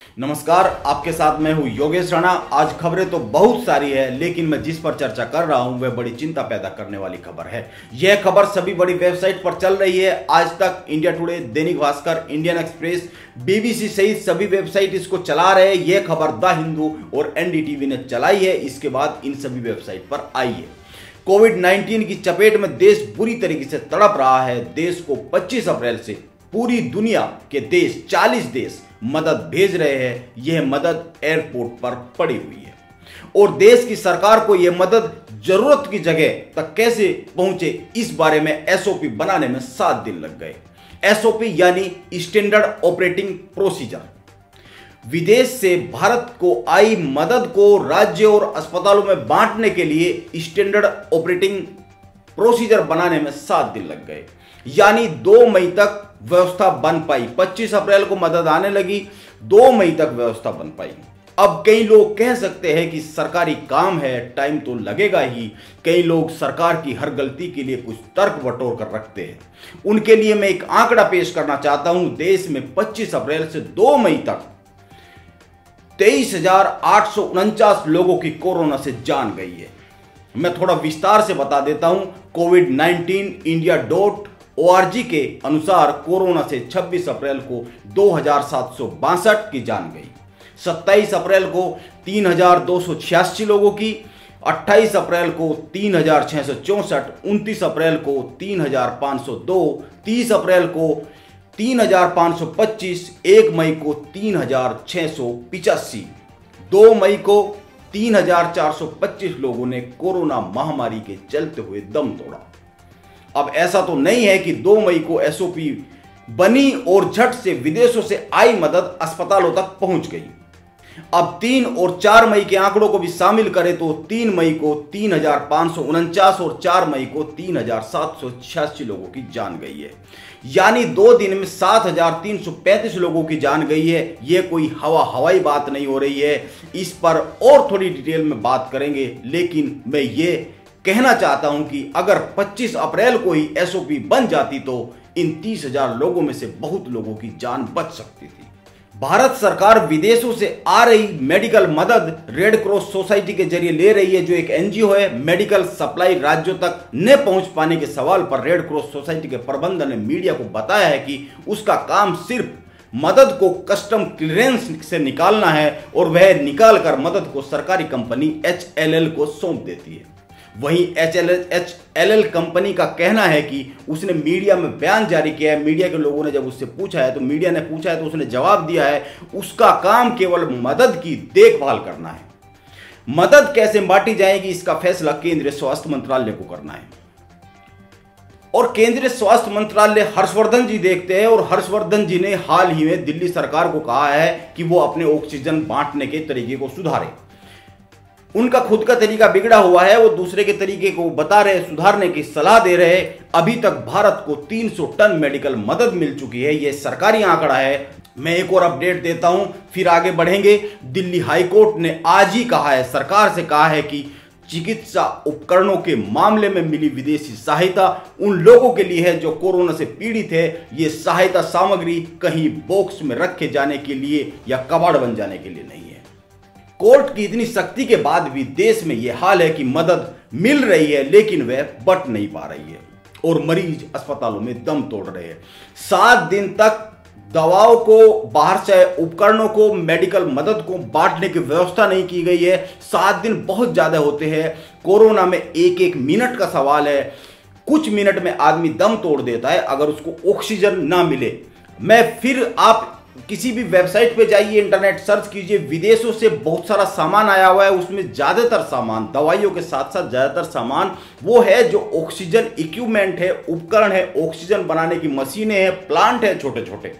नमस्कार, आपके साथ मैं हूं योगेश राणा। आज खबरें तो बहुत सारी है, लेकिन मैं जिस पर चर्चा कर रहा हूं वह बड़ी चिंता पैदा करने वाली खबर है। यह खबर सभी बड़ी वेबसाइट पर चल रही है। आज तक, India today, Dainik Bhaskar, Indian express, BBC सहित सभी वेबसाइट इसको चला रहे हैं। यह खबर द हिंदू और एनडीटीवी ने चलाई है, इसके बाद इन सभी वेबसाइट पर आई है। कोविड-19 की चपेट में देश बुरी तरीके से तड़प रहा है। देश को 25 अप्रैल से पूरी दुनिया के देश 40 देश मदद भेज रहे हैं। यह मदद एयरपोर्ट पर पड़ी हुई है और देश की सरकार को यह मदद जरूरत की जगह तक कैसे पहुंचे, इस बारे में एसओपी बनाने में 7 दिन लग गए। एसओपी यानी स्टैंडर्ड ऑपरेटिंग प्रोसीजर। विदेश से भारत को आई मदद को राज्य और अस्पतालों में बांटने के लिए स्टैंडर्ड ऑपरेटिंग प्रोसीजर बनाने में 7 दिन लग गए, यानी 2 मई तक व्यवस्था बन पाई। 25 अप्रैल को मदद आने लगी, 2 मई तक व्यवस्था बन पाई। अब कई लोग कह सकते हैं कि सरकारी काम है, टाइम तो लगेगा ही। कई लोग सरकार की हर गलती के लिए कुछ तर्क बटोर कर रखते हैं। उनके लिए मैं एक आंकड़ा पेश करना चाहता हूं। देश में 25 अप्रैल से 2 मई तक 23,849 लोगों की कोरोना से जान गई है। मैं थोड़ा विस्तार से बता देता हूं। covid19india.org के अनुसार कोरोना से 26 अप्रैल को 2,762 की जान गई, 27 अप्रैल को 3,286 लोगों की, 28 अप्रैल को 3,664, 29 अप्रैल को 3,502, 30 अप्रैल को 3,525, 1 मई को 3,685, 2 मई को 3,425 लोगों ने कोरोना महामारी के चलते हुए दम तोड़ा। अब ऐसा तो नहीं है कि 2 मई को एसओपी बनी और झट से विदेशों से आई मदद अस्पतालों तक पहुंच गई। अब 3 और 4 मई के आंकड़ों को भी शामिल करें तो 3 मई को 3,549 और 4 मई को 3,786 लोगों की जान गई है, यानी 2 दिन में 7,335 लोगों की जान गई है। यह कोई हवाई बात नहीं हो रही है। इस पर और थोड़ी डिटेल में बात करेंगे, लेकिन मैं ये कहना चाहता हूं कि अगर 25 अप्रैल को ही एसओपी बन जाती तो इन 30,000 लोगों में से बहुत लोगों की जान बच सकती थी। भारत सरकार विदेशों से आ रही मेडिकल मदद रेड क्रॉस सोसाइटी के जरिए ले रही है, जो एक एनजीओ है। मेडिकल सप्लाई राज्यों तक न पहुंच पाने के सवाल पर रेड क्रॉस सोसाइटी के प्रबंधन ने मीडिया को बताया है कि उसका काम सिर्फ मदद को कस्टम क्लियरेंस से निकालना है और वह निकालकर मदद को सरकारी कंपनी HLL को सौंप देती है। वहीं HLL कंपनी का कहना है कि उसने मीडिया में बयान जारी किया है। मीडिया के लोगों ने जब उससे पूछा है, तो मीडिया ने पूछा है तो उसने जवाब दिया है उसका काम केवल मदद की देखभाल करना है। मदद कैसे बांटी जाएगी, इसका फैसला केंद्रीय स्वास्थ्य मंत्रालय को करना है और केंद्रीय स्वास्थ्य मंत्रालय हर्षवर्धन जी देखते हैं। और हर्षवर्धन जी ने हाल ही में दिल्ली सरकार को कहा है कि वो अपने ऑक्सीजन बांटने के तरीके को सुधारे। उनका खुद का तरीका बिगड़ा हुआ है, वो दूसरे के तरीके को बता रहे, सुधारने की सलाह दे रहे। अभी तक भारत को 300 टन मेडिकल मदद मिल चुकी है, यह सरकारी आंकड़ा है। मैं एक और अपडेट देता हूं, फिर आगे बढ़ेंगे। दिल्ली हाईकोर्ट ने आज ही कहा है, सरकार से कहा है कि चिकित्सा उपकरणों के मामले में मिली विदेशी सहायता उन लोगों के लिए है जो कोरोना से पीड़ित है। ये सहायता सामग्री कहीं बॉक्स में रखे जाने के लिए या कबाड़ बन जाने के लिए नहीं है। कोर्ट की इतनी सख्ती के बाद भी देश में यह हाल है कि मदद मिल रही है, लेकिन वह बट नहीं पा रही है और मरीज अस्पतालों में दम तोड़ रहे हैं। 7 दिन तक दवाओं को, बाहर से उपकरणों को, मेडिकल मदद को बांटने की व्यवस्था नहीं की गई है। 7 दिन बहुत ज्यादा होते हैं। कोरोना में 1-1 मिनट का सवाल है। कुछ मिनट में आदमी दम तोड़ देता है अगर उसको ऑक्सीजन ना मिले। मैं फिर, आप किसी भी वेबसाइट पे जाइए, इंटरनेट सर्च कीजिए, विदेशों से बहुत सारा सामान आया हुआ है। उसमें ज्यादातर सामान, दवाइयों के साथ साथ ज्यादातर सामान वो है जो ऑक्सीजन इक्विपमेंट है, उपकरण है, ऑक्सीजन बनाने की मशीनें हैं, प्लांट है छोटे छोटे।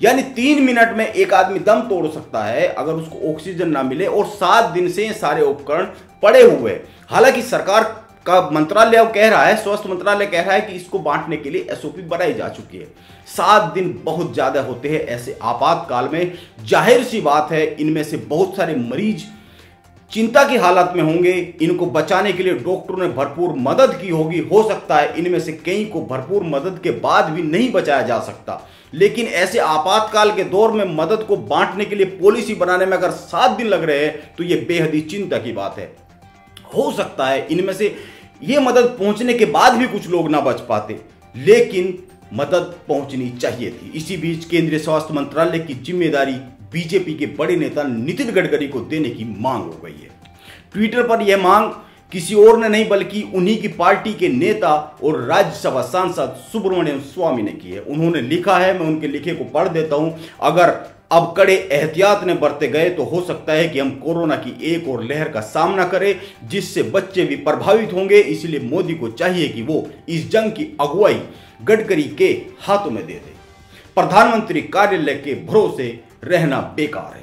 यानी 3 मिनट में एक आदमी दम तोड़ सकता है अगर उसको ऑक्सीजन ना मिले, और 7 दिन से सारे उपकरण पड़े हुए हैं। हालांकि सरकार का मंत्रालय कह रहा है, स्वास्थ्य मंत्रालय कह रहा है कि इसको बांटने के लिए एसओपी बनाई जा चुकी है। 7 दिन बहुत ज्यादा होते हैं ऐसे आपातकाल में। जाहिर सी बात है, इनमें से बहुत सारे मरीज चिंता की हालत में होंगे। इनको बचाने के लिए डॉक्टरों ने भरपूर मदद की होगी। हो सकता है इनमें से कई को भरपूर मदद के बाद भी नहीं बचाया जा सकता, लेकिन ऐसे आपातकाल के दौर में मदद को बांटने के लिए पॉलिसी बनाने में अगर 7 दिन लग रहे हैं तो यह बेहद ही चिंता की बात है। हो सकता है इनमें से यह मदद पहुंचने के बाद भी कुछ लोग ना बच पाते, लेकिन मदद पहुंचनी चाहिए थी। इसी बीच केंद्रीय स्वास्थ्य मंत्रालय की जिम्मेदारी बीजेपी के बड़े नेता नितिन गडकरी को देने की मांग हो गई है। ट्विटर पर यह मांग किसी और ने नहीं बल्कि उन्हीं की पार्टी के नेता और राज्यसभा सांसद सुब्रमण्यम स्वामी ने की है। उन्होंने लिखा है, मैं उनके लिखे को पढ़ देता हूं। अगर अब कड़े एहतियात ने बरते गए तो हो सकता है कि हम कोरोना की एक और लहर का सामना करें, जिससे बच्चे भी प्रभावित होंगे। इसलिए मोदी को चाहिए कि वो इस जंग की अगुवाई गडकरी के हाथों में दे दे। प्रधानमंत्री कार्यालय के भरोसे रहना बेकार है,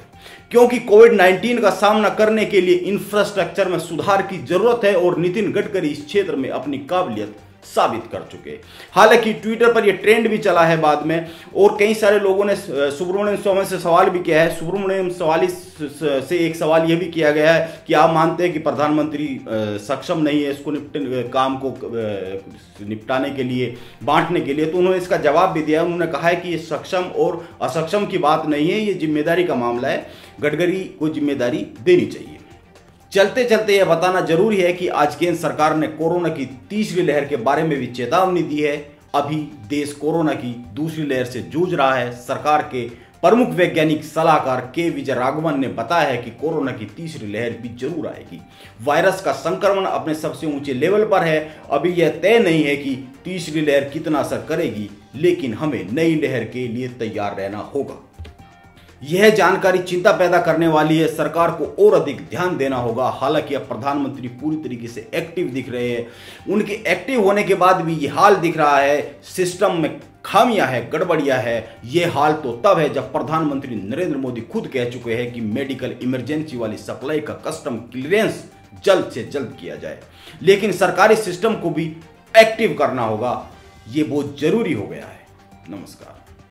क्योंकि कोविड-19 का सामना करने के लिए इंफ्रास्ट्रक्चर में सुधार की जरूरत है और नितिन गडकरी इस क्षेत्र में अपनी काबिलियत साबित कर चुके। हालांकि ट्विटर पर यह ट्रेंड भी चला है बाद में, और कई सारे लोगों ने सुब्रमण्यम स्वामी से सवाल भी किया है। सुब्रमण्यम स्वामी से एक सवाल यह भी किया गया है कि आप मानते हैं कि प्रधानमंत्री सक्षम नहीं है इसको काम को निपटाने के लिए, बांटने के लिए? तो उन्होंने इसका जवाब भी दिया। उन्होंने कहा है कि ये सक्षम और असक्षम की बात नहीं है, ये जिम्मेदारी का मामला है। गडकरी को जिम्मेदारी देनी चाहिए। चलते चलते यह बताना जरूरी है कि आज केंद्र सरकार ने कोरोना की तीसरी लहर के बारे में भी चेतावनी दी है। अभी देश कोरोना की दूसरी लहर से जूझ रहा है। सरकार के प्रमुख वैज्ञानिक सलाहकार के विजय राघवन ने बताया है कि कोरोना की तीसरी लहर भी जरूर आएगी। वायरस का संक्रमण अपने सबसे ऊंचे लेवल पर है। अभी यह तय नहीं है कि तीसरी लहर कितना असर करेगी, लेकिन हमें नई लहर के लिए तैयार रहना होगा। यह जानकारी चिंता पैदा करने वाली है। सरकार को और अधिक ध्यान देना होगा। हालांकि अब प्रधानमंत्री पूरी तरीके से एक्टिव दिख रहे हैं। उनके एक्टिव होने के बाद भी यह हाल दिख रहा है, सिस्टम में खामियां है, गड़बड़ियां है। यह हाल तो तब है जब प्रधानमंत्री नरेंद्र मोदी खुद कह चुके हैं कि मेडिकल इमरजेंसी वाली सप्लाई का कस्टम क्लियरेंस जल्द से जल्द किया जाए। लेकिन सरकारी सिस्टम को भी एक्टिव करना होगा, यह बहुत जरूरी हो गया है। नमस्कार।